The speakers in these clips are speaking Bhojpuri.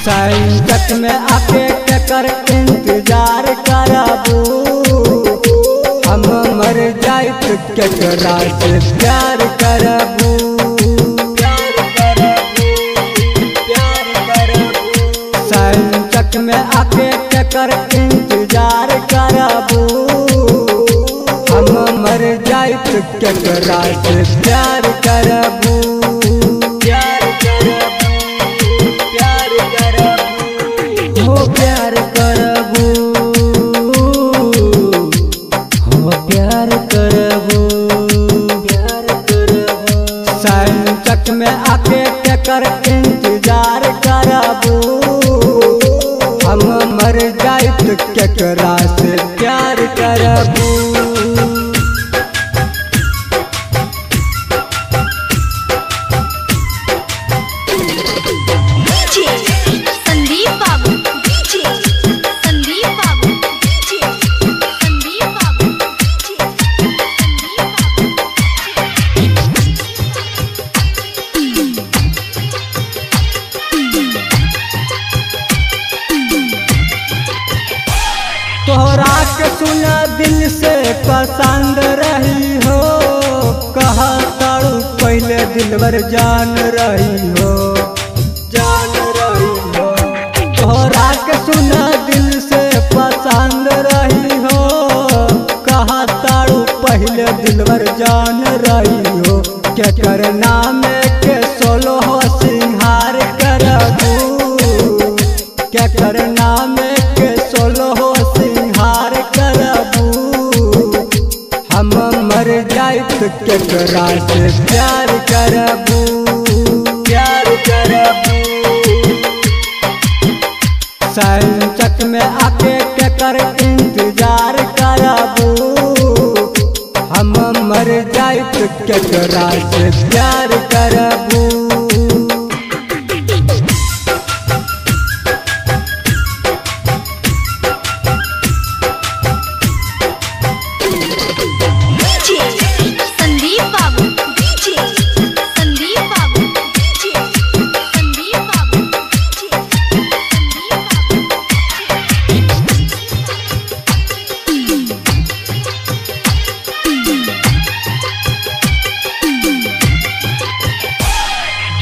संकट में आके केकर इंतजार करबू, हम मर जाइत केकरा से प्यार करबू। संकट में आके केकर इंतजार करबू, हम मर जाइत केकरा से प्यार करबू। प्यार करबू, हो प्यार करबू, प्यार करबू। संकट में आके केकर इंतजार करबू, हम मर जाइत केकरा से प्यार करबू। तोहरा के सुना दिल से पसंद रही हो, कहा तारू पहले दिलवर जान रही हो, जान रही हो। तोहरा के सुना दिल से पसंद रही हो, कहा तारू पहले दिलवर जान रही हो। केकर नाम के सोलो हो सिंहार करबू, केकर नाम के सोलो हो सिंहार करबू, हम मर जाइत केकरा से प्यार करबू, प्यार करबू। संकट में आके केकर इंतजार करबू, हम मर जाइत केकरा से प्यार करबू।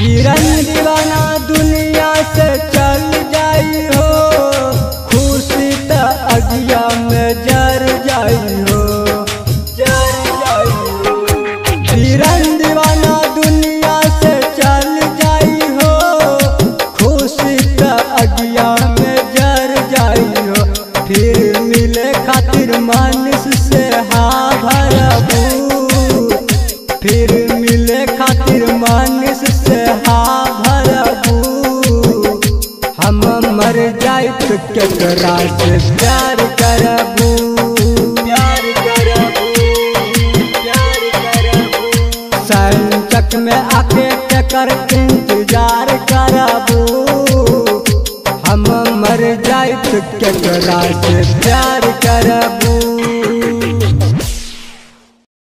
हिरन दीवाना दुनिया से चल जाई हो, खुशी त अगिया में जर जाई हो, जर जाई हो। हिरन दीवाना दुनिया से चल जाई हो, खुशी त अगिया में जर जाई हो। फिर मिले खातिर मानिस से हाँ भरबू, फिर मिले खातिर मानिस से हाँ भरबू, हम मर जाइत केकरा से प्यार करबू, प्यार करबू, प्यार करबू। संकट में आके केकर इंतजार करबू, हम मर जाइत केकरा से प्यार